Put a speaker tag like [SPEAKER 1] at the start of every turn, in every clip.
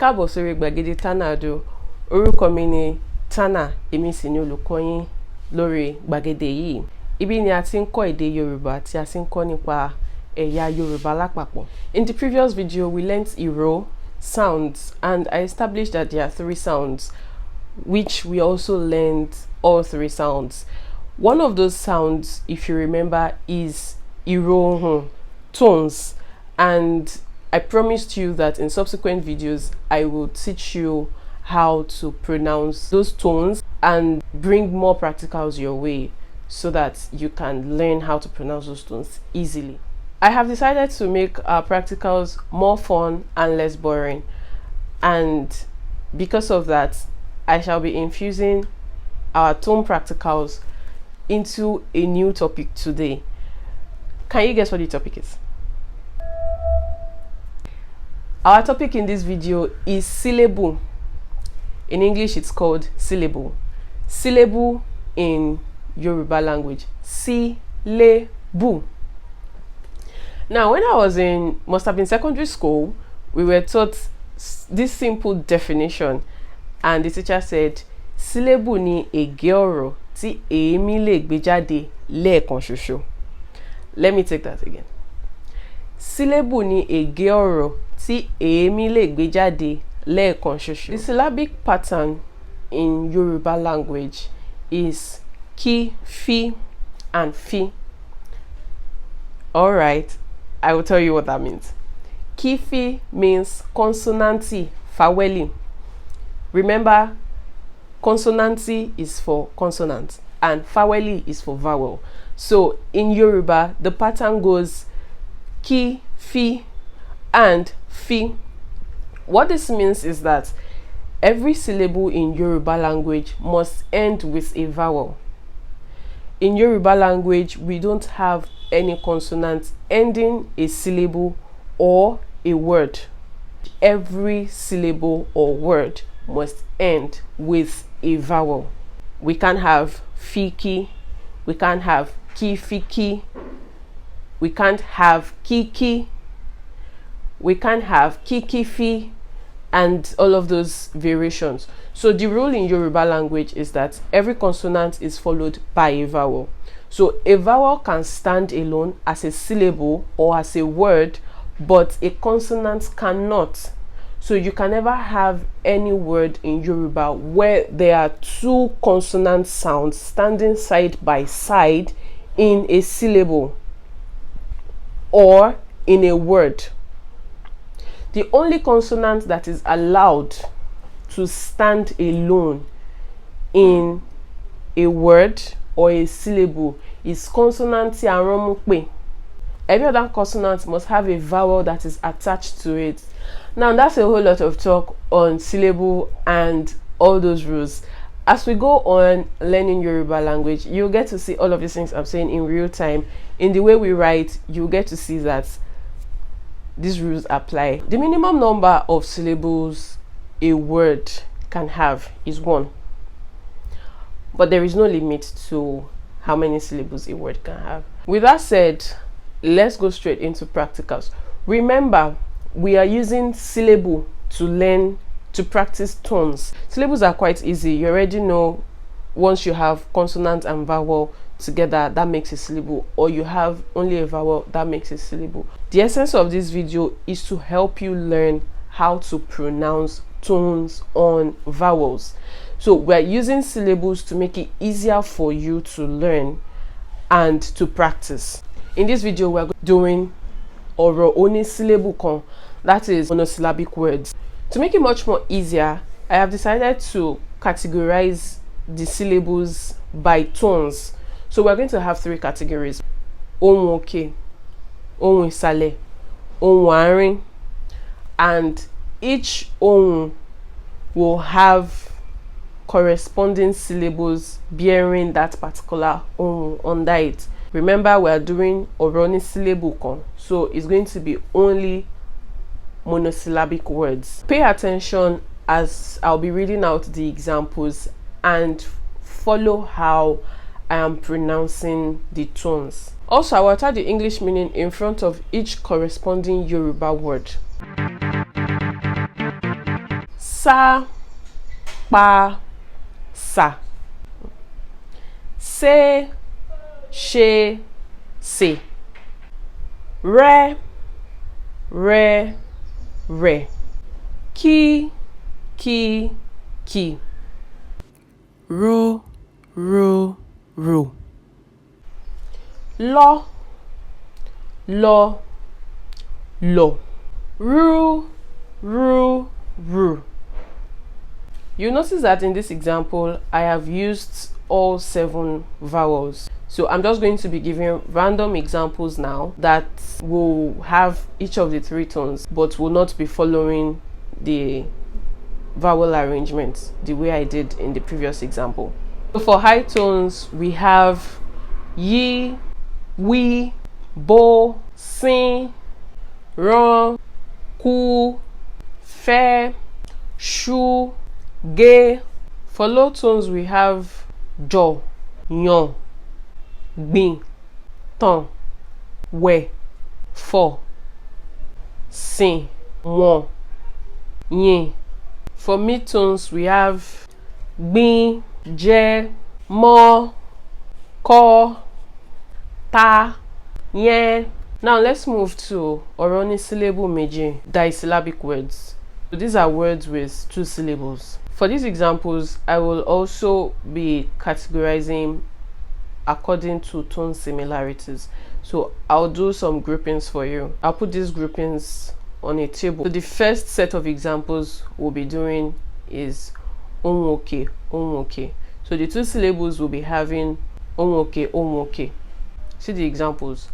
[SPEAKER 1] káàbọ̀ sórí gbàgede Tánàdó. Orúkọ mi ni Tana, èmi sì ni olùkọ́ yín lórí gbàgede yìí. Ibi ni a ti ń kọ́ èdè Yorùbá tí a sì ń kọ́ nípa ẹ̀yà Yorùbá lápapọ̀. In the previous video, we learnt Ìró sounds, and I established that there are 3 sounds, which we also learned all 3 sounds. One of those sounds, if you remember, is Ìró tones, and I promised you that in subsequent videos I will teach you how to pronounce those tones and bring more practicals your way so that you can learn how to pronounce those tones easily. I have decided to make our practicals more fun and less boring, and because of that I shall be infusing our tone practicals into a new topic today. Can you guess what the topic is? Our topic in this video is syllable. In English it's called syllable. Syllable in Yoruba language. Syllable. Now, when I must have been secondary school, we were taught this simple definition, and the teacher said, syllable ni ègé ọ̀rọ̀ tí èémí lè gbé jáde lẹ́ẹ̀kan ṣoṣo. Let me take that again. Syllable ni ègé ọ̀rọ̀ tí èémí lè gbé jáde lẹ́ẹ̀kan ṣoṣo. The syllabic pattern in Yoruba language is ki, fi, and fi. Alright, I will tell you what that means. Ki, fi means consonanti, faweli. Remember, consonanti is for consonant and faweli is for vowel. So in Yoruba, the pattern goes ki, fi, and fi. What this means is that every syllable in Yoruba language must end with a vowel. In Yoruba language, we don't have any consonant ending a syllable or a word. Every syllable or word must end with a vowel. We can't have fiki, we can't have kifiki, we can't have kiki, we can't have kikifi, and all of those variations. So the rule in Yoruba language is that every consonant is followed by a vowel. So a vowel can stand alone as a syllable or as a word, but a consonant cannot. So you can never have any word in Yoruba where there are 2 consonant sounds standing side by side in a syllable or in a word. The only consonant that is allowed to stand alone in a word or a syllable is consonant tí a rán mú pè. Every other consonant must have a vowel that is attached to it. Now, that's a whole lot of talk on syllable and all those rules. As we go on learning Yoruba language, you'll get to see all of these things I'm saying in real time. In the way we write, you'll get to see that these rules apply. The minimum number of syllables a word can have is 1. But there is no limit to how many syllables a word can have. With that said, let's go straight into practicals. Remember, we are using syllable to practice tones. Syllables are quite easy. You already know once you have consonant and vowel together, that makes a syllable, or you have only a vowel, that makes a syllable. The essence of this video is to help you learn how to pronounce tones on vowels. So we're using syllables to make it easier for you to learn and to practice. In this video, we're doing ọ̀rọ̀ onísílébù kan, that is monosyllabic words. To make it much more easier, I have decided to categorize the syllables by tones. So we're going to have 3 categories: ohùn òkè, ohùn ìsàlẹ̀, ohùn àárín, and each ohùn will have corresponding syllables bearing that particular ohùn under it. Remember, we are doing ọ̀rọ̀ onísílébù kan, so it's going to be only monosyllabic words. Pay attention as I'll be reading out the examples and follow how I am pronouncing the tones. Also, I will type the English meaning in front of each corresponding Yoruba word. Sa, pa, sa. Se, she, se. Re, re, re. Ki, ki, ki. Ro, ro, ro. Lo, lo, lo. Ru, ru, ru. You notice that in this example, I have used all 7 vowels. So I'm just going to be giving random examples now that will have each of the 3 tones, but will not be following the vowel arrangement the way I did in the previous example. So for high tones, we have yi, wi, bo, sin, ran, ku, fe, shu, ge. For low tones, we have jo, yon, gbin, tan, we, fo, sin, won, yin. For mid tones, we have gbin, je, mo, ko, ta, yen. Now let's move to onísílébù méjì, disyllabic words. So these are words with 2 syllables. For these examples, I will also be categorizing according to tone similarities. So I'll do some groupings for you. I'll put these groupings on a table. So the first set of examples we'll be doing is onwoke, onwoke. So the 2 syllables will be having onwoke, onwoke. See the examples.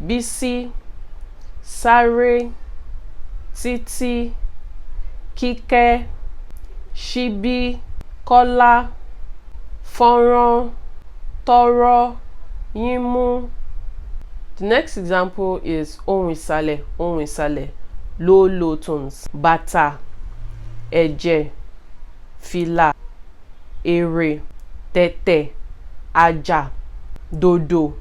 [SPEAKER 1] Bisi, sáré, títí, kíkẹ́, Ṣíbí, kọ́lá, fọ́nrán, tọ́rọ́, yínmú. The next example is ohùn ìsàlẹ̀, low tones. Bàtà, ẹ̀jẹ̀, fìlà, èrè, tẹ̀tẹ̀, àjà, dòdò,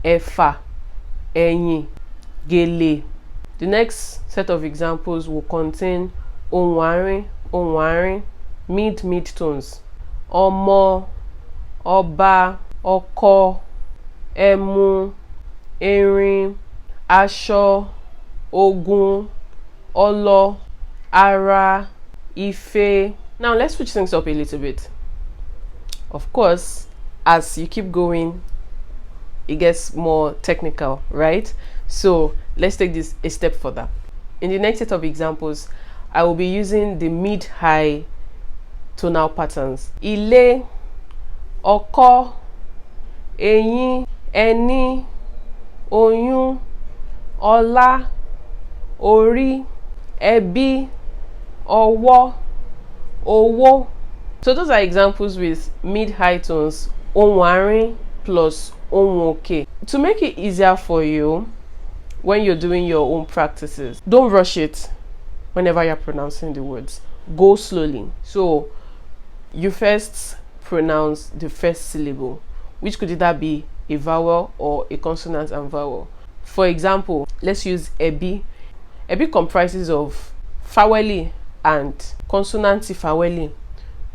[SPEAKER 1] ẹ̀fà, ẹ̀yìn, gèlè. The next set of examples will contain ohùn àárín, mid tones. Ọmọ, ọba, ọkọ, ẹmu, erin, aṣọ, ogun, ọlọ, ara, ife. Now let's switch things up a little bit. Of course, as you keep going, it gets more technical, right? So let's take this a step further. In the next set of examples, I will be using the mid-high tonal patterns. Ilé, ọkọ, ẹ̀yìn, ẹní, oyún, ọlá, orí, ẹbí, ọwọ́, owó. So those are examples with mid-high tones, ohùn àárín plus ohùn òkè. To make it easier for you when you're doing your own practices, don't rush it whenever you're pronouncing the words. Go slowly. So you first pronounce the first syllable, which could either be a vowel or a consonant and vowel. For example, let's use ẹbí. Ẹbí comprises of faweli and consonanti faweli.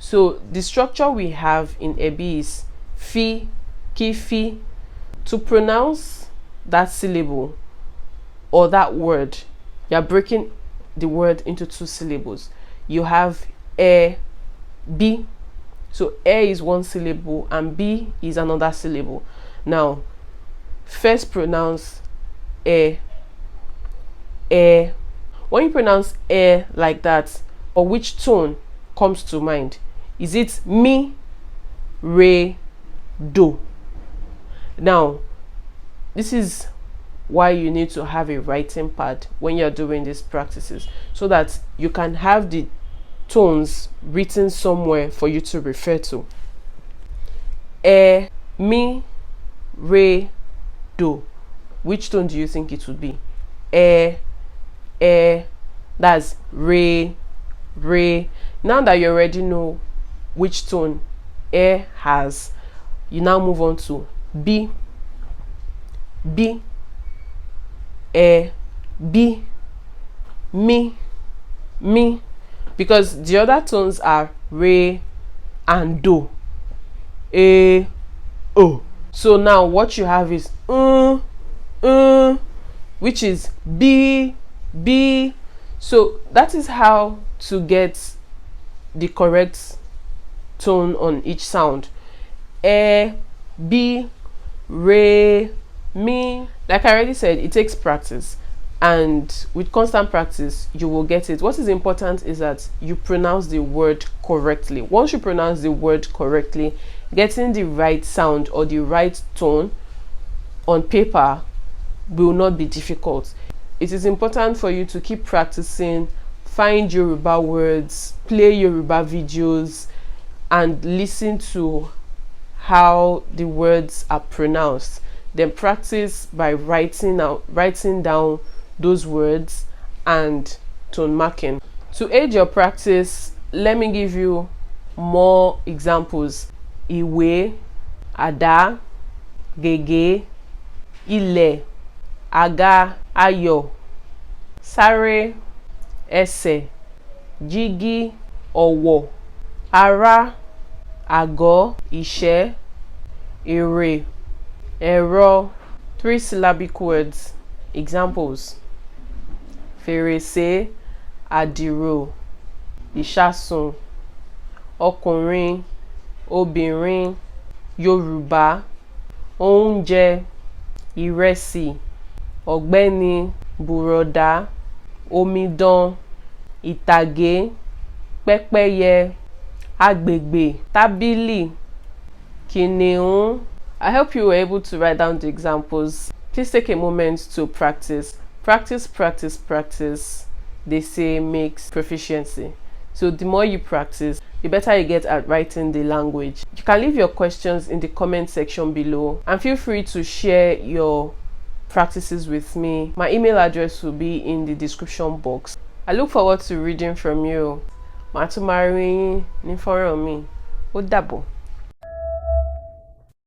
[SPEAKER 1] So the structure we have in ẹbí is fi, ki, fi. To pronounce that syllable or that word, you're breaking the word into 2 syllables. You have B. So is 1 syllable and B is another syllable. Now, first pronounce When you pronounce like that, or which tone comes to mind? Is it mi, re, do? Now, this is why you need to have a writing pad when you're doing these practices, so that you can have the tones written somewhere for you to refer to. Mi, re, do. Which tone do you think it would be? That's re, re. Now that you already know which tone has, you now move on to B, B, B, mi, mi. because the other tones are re and do, a, o. So now what you have is which is b, b. So that is how to get the correct tone on each sound. E, b, re, mi. Like I already said, it takes practice, and with constant practice you will get it. What is important is that you pronounce the word correctly. Once you pronounce the word correctly, getting the right sound or the right tone on paper will not be difficult. It is important for you to keep practicing, find Yoruba words, play Yoruba videos, and listen to how the words are pronounced. Then practice by writing down those words and tone marking. To aid your practice, let me give you more examples. Ìwé, àdá, gègé, ilẹ̀, àga, ayọ̀, sáré, ẹsẹ̀, jígí, ọ̀wọ̀, ará, àgọ́, ìṣẹ́, èrè, ẹ̀rọ. 3 syllabic words. Examples: fèrèsé, àdìrò, ìṣàsùn, ọkùnrin, obìnrin, Yorùbá, oúnjẹ, ìrẹsì, ọ̀gbẹ́ni, bùrọ̀dá, omidan, ìtàgé, pẹ́pẹ́yẹ, agbègbè, tábìlì, kìnìún. I hope you were able to write down the examples. Please take a moment to practice. Practice, practice, practice, they say, makes proficiency. So the more you practice, the better you get at writing the language. You can leave your questions in the comment section below, and feel free to share your practices with me. My email address will be in the description box. I look forward to reading from you. Màá tún máa rí yín ní fọ́nrán mi. Ó dàbọ̀.